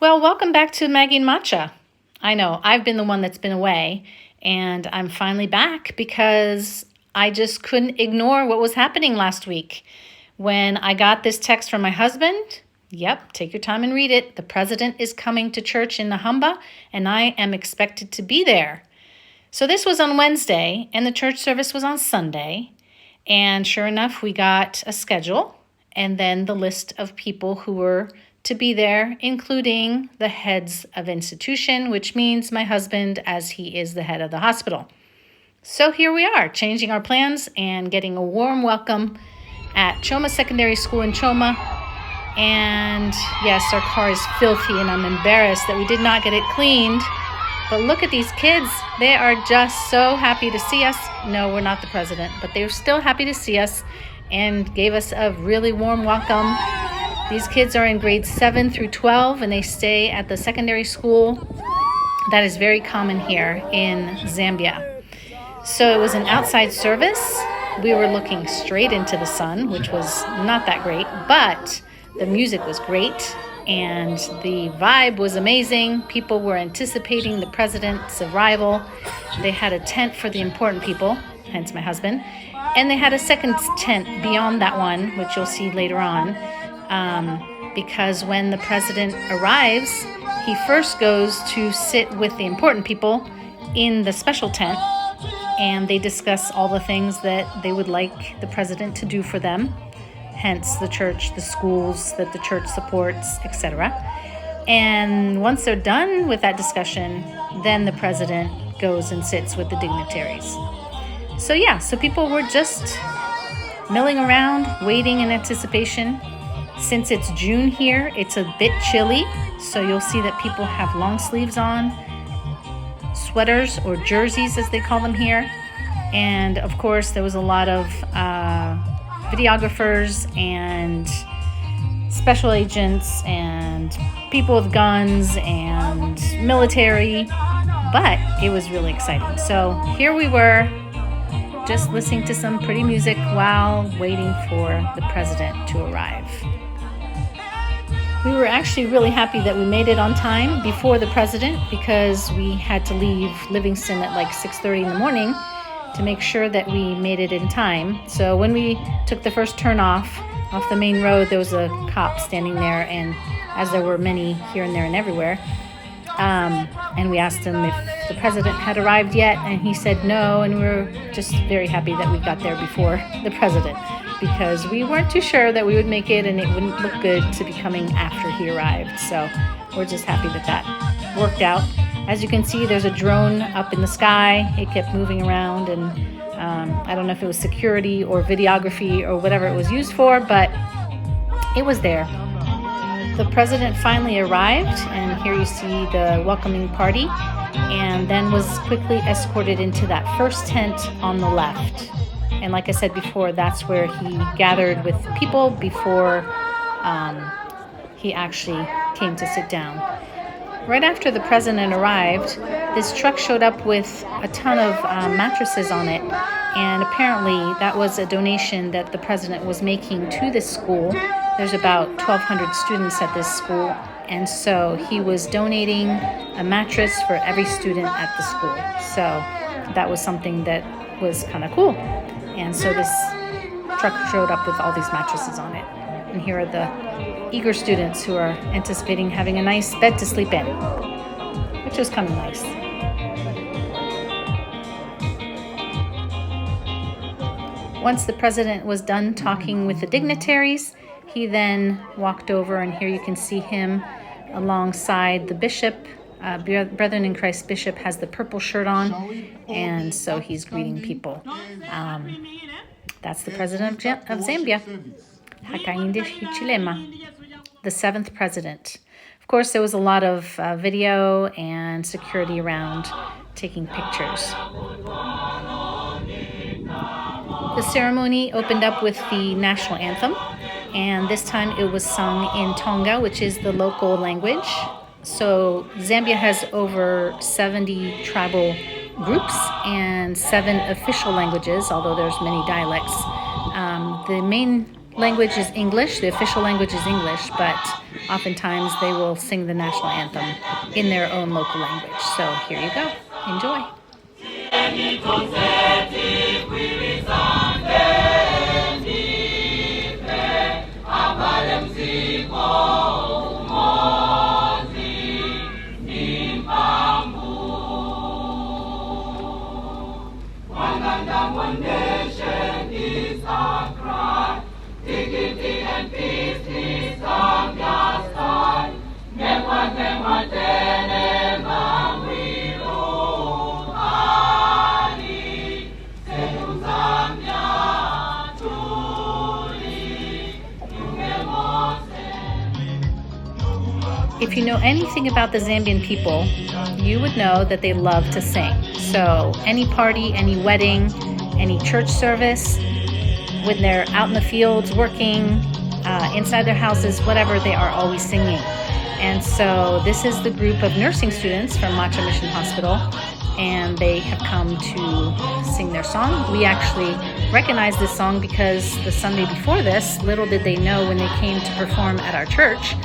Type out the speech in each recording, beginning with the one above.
Well, welcome back to Maggie and Macha. I know, I've been the one that's been away, and I'm finally back because I just couldn't ignore what was happening last week. When I got this text from my husband, yep, take your time and read it. The president is coming to church in Nahamba, and I am expected to be there. So this was on Wednesday, and the church service was on Sunday. And sure enough, we got a schedule, and then the list of people who were to be there, including the heads of institution, which means my husband, as he is the head of the hospital. So here we are, changing our plans and getting a warm welcome at Choma Secondary School in Choma. And yes, our car is filthy, and I'm embarrassed that we did not get it cleaned. But look at these kids. They are just so happy to see us. No, we're not the president, but they're still happy to see us and gave us a really warm welcome. These kids are in grades 7 through 12, and they stay at the secondary school. That is very common here in Zambia. So it was an outside service. We were looking straight into the sun, which was not that great, but the music was great, and the vibe was amazing. People were anticipating the president's arrival. They had a tent for the important people, hence my husband, and they had a second tent beyond that one, which you'll see later on. Because when the president arrives, he first goes to sit with the important people in the special tent, and they discuss all the things that they would like the president to do for them, hence the church, the schools that the church supports, etc. And once they're done with that discussion, then the president goes and sits with the dignitaries. So people were just milling around, waiting in anticipation. Since it's June here, it's a bit chilly, so you'll see that people have long sleeves on, sweaters or jerseys as they call them here. And of course, there was a lot of videographers and special agents and people with guns and military, but it was really exciting. So here we were, just listening to some pretty music while waiting for the president to arrive. We were actually really happy that we made it on time before the president, because we had to leave Livingston at like 6:30 in the morning to make sure that we made it in time. So when we took the first turn off the main road, there was a cop standing there, and as there were many here and there and everywhere, and we asked him if the president had arrived yet, and he said no, and we were just very happy that we got there before the president, because we weren't too sure that we would make it, and it wouldn't look good to be coming after he arrived. So we're just happy that worked out. As you can see, there's a drone up in the sky. It kept moving around, and I don't know if it was security or videography or whatever it was used for, but it was there. The president finally arrived, and here you see the welcoming party, and then was quickly escorted into that first tent on the left. And like I said before, that's where he gathered with people before he actually came to sit down. Right after the president arrived, this truck showed up with a ton of mattresses on it, and apparently that was a donation that the president was making to this school. There's about 1,200 students at this school, and so he was donating a mattress for every student at the school. So that was something that was kind of cool. And so this truck showed up with all these mattresses on it. And here are the eager students who are anticipating having a nice bed to sleep in, which was kind of nice. Once the president was done talking with the dignitaries, he then walked over, and here you can see him alongside the bishop. Brethren in Christ Bishop has the purple shirt on, and so he's greeting people. That's the president of Zambia, Hakainde Hichilema, the 7th president. Of course, there was a lot of video and security around taking pictures. The ceremony opened up with the national anthem, and this time it was sung in Tonga, which is the local language. So Zambia has over 70 tribal groups and 7 official languages, although there's many dialects. The main language is English. The official language is English, but oftentimes they will sing the national anthem in their own local language. So here you go. Enjoy. If you know anything about the Zambian people, you would know that they love to sing. So any party, any wedding, any church service, when they're out in the fields working, inside their houses, whatever, they are always singing. And so this is the group of nursing students from Macha Mission Hospital, and they have come to sing their song. We actually recognize this song because the Sunday before this, little did they know when they came to perform at our church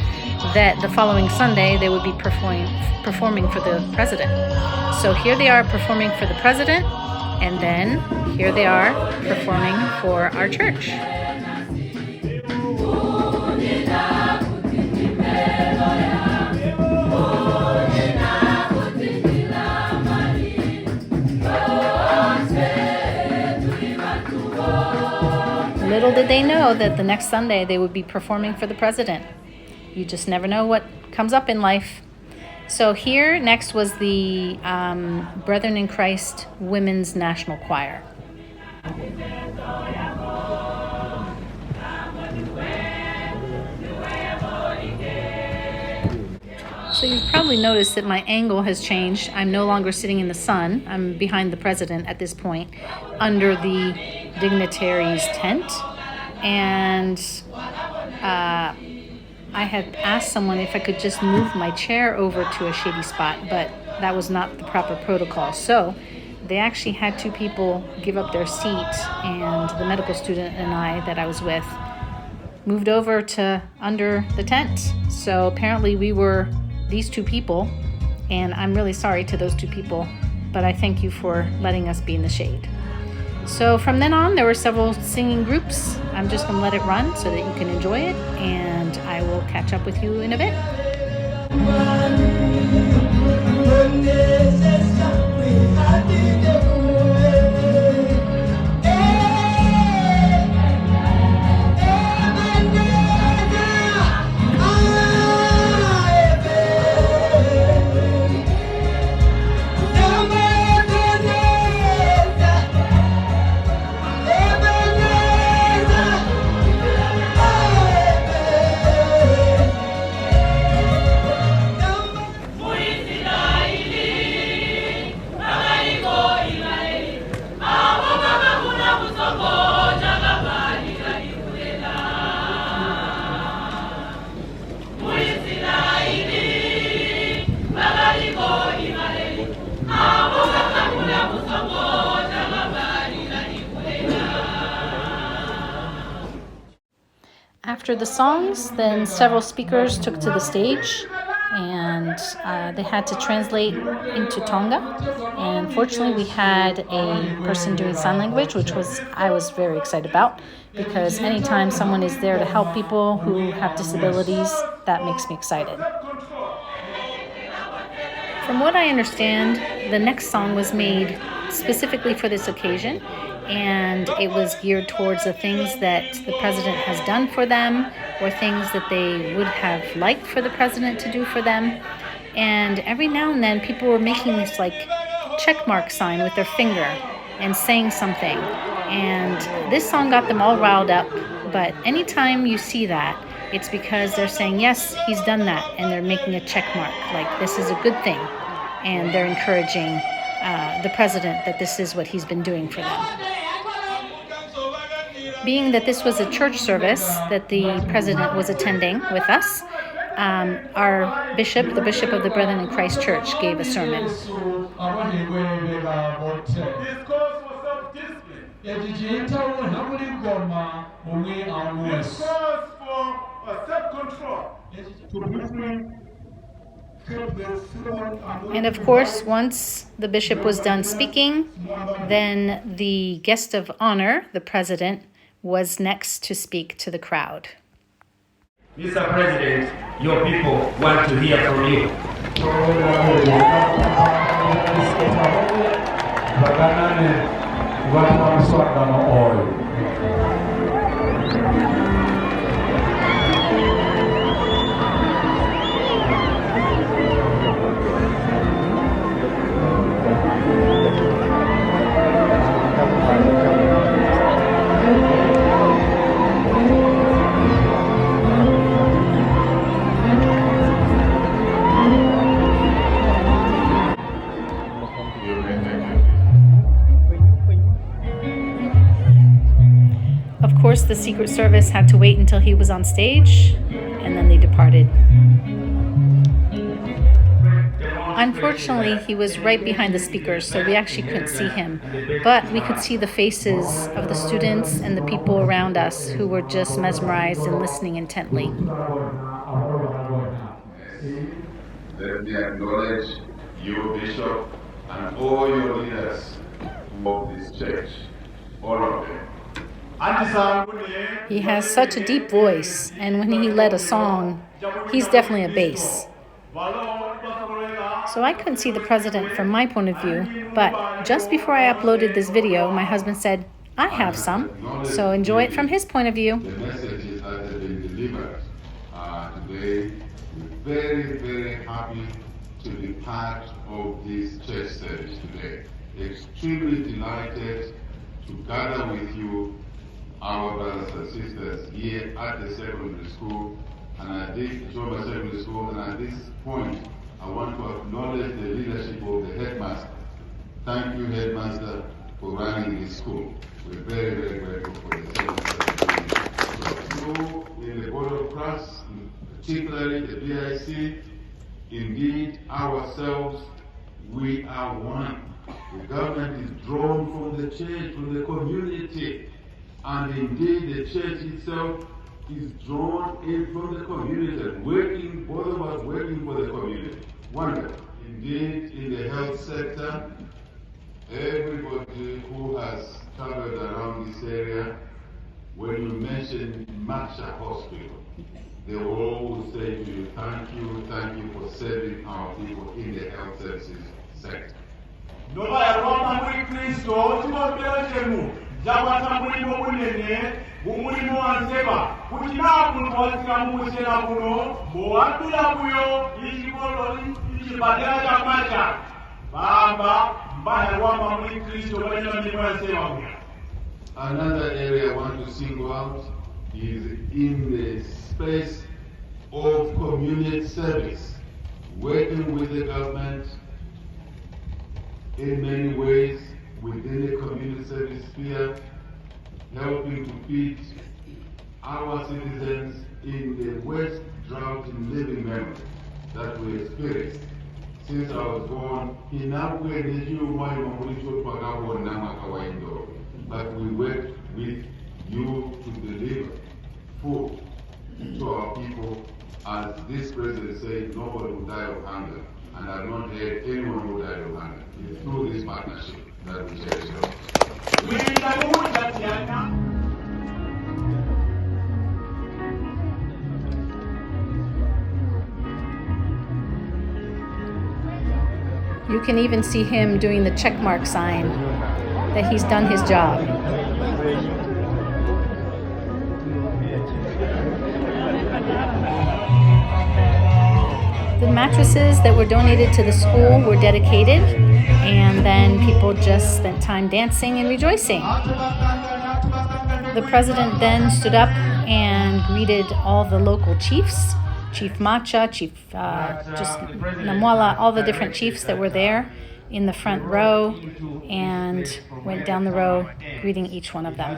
that the following Sunday they would be performing for the president. So here they are performing for the president, and then here they are performing for our church. Little did they know that the next Sunday they would be performing for the president. You just never know what comes up in life. So here next was the Brethren in Christ Women's National Choir. So you've probably noticed that my angle has changed. I'm no longer sitting in the sun. I'm behind the president at this point, under the dignitaries' tent. And I had asked someone if I could just move my chair over to a shady spot, but that was not the proper protocol. So they actually had two people give up their seat, and the medical student and I that I was with moved over to under the tent. So apparently we were these two people, and I'm really sorry to those two people, but I thank you for letting us be in the shade. So from then on, there were several singing groups. I'm just going to let it run so that you can enjoy it, and I will catch up with you in a bit. After the songs, then several speakers took to the stage, and they had to translate into Tonga. And fortunately, we had a person doing sign language, which I was very excited about, because anytime someone is there to help people who have disabilities, that makes me excited. From what I understand, the next song was made specifically for this occasion, and it was geared towards the things that the president has done for them, or things that they would have liked for the president to do for them. And every now and then people were making this like check mark sign with their finger and saying something, and this song got them all riled up. But anytime you see that, it's because they're saying, yes, he's done that, and they're making a check mark, like this is a good thing, and they're encouraging the president that this is what he's been doing for them. Being that this was a church service that the president was attending with us, our bishop, the bishop of the Brethren in Christ Church, gave a sermon. This calls for self-control. And of course, once the bishop was done speaking, then the guest of honor, the president, was next to speak to the crowd. Mr. President, your people want to hear from you. Of course, the Secret Service had to wait until he was on stage, and then they departed. Unfortunately, he was right behind the speakers, so we actually couldn't see him. But we could see the faces of the students and the people around us who were just mesmerized and listening intently. Let me acknowledge you, Bishop, and all your leaders of this church, all of them. He has such a deep voice, and when he led a song, he's definitely a bass. So I couldn't see the president from my point of view, but just before I uploaded this video, my husband said, I have some, so enjoy it from his point of view. The messages that have been delivered today, we're very, very happy to be part of this church service today. Extremely delighted to gather with you, our brothers and sisters, here at the secondary school, and at this Choma Secondary School, and at this point, I want to acknowledge the leadership of the headmaster. Thank you, headmaster, for running this school. We're very, very grateful for the service. You in the board of Christ, particularly the BIC, indeed ourselves, we are one. The government is drawn from the church, from the community, and indeed the church itself is drawn in from the community, working, both of us working for the community. Wonderful. Indeed, in the health sector, everybody who has traveled around this area, when you mention Macha Hospital, they will always say to you, thank you for serving our people in the health services sector. Another area I want to single out is in the space of community service, working with the government in many ways within the community service sphere, helping to feed our citizens in the worst drought in living memory that we experienced since I was born. But we worked with you to deliver food to our people. As this president said, nobody will die of hunger. And I've not heard anyone who died of hunger. It's through this partnership that we cherish. You can even see him doing the checkmark sign that he's done his job. The mattresses that were donated to the school were dedicated, and then people just spent time dancing and rejoicing. The president then stood up and greeted all the local chiefs, Chief Macha, Chief just Namwala, all the different chiefs that were there in the front row, and went down the row greeting each one of them.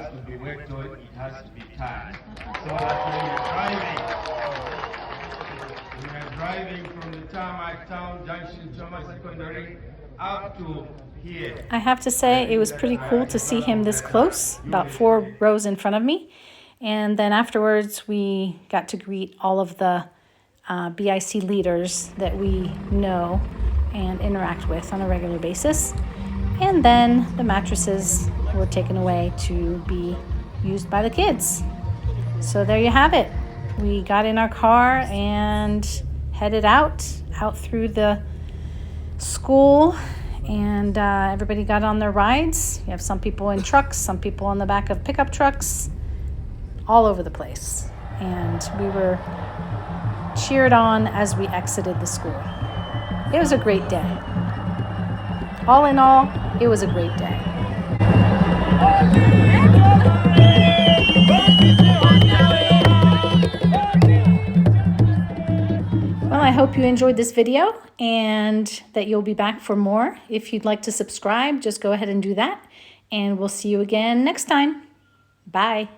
Driving from the tarmac town junction, Choma Secondary, up to here. I have to say, it was pretty cool to see him this close, about 4 rows in front of me. And then afterwards, we got to greet all of the BIC leaders that we know and interact with on a regular basis. And then the mattresses were taken away to be used by the kids. So there you have it. We got in our car and headed out through the school, and everybody got on their rides. You have some people in trucks, some people on the back of pickup trucks, all over the place. And we were cheered on as we exited the school. It was a great day. All in all, it was a great day. Well, I hope you enjoyed this video and that you'll be back for more. If you'd like to subscribe, just go ahead and do that. And we'll see you again next time. Bye.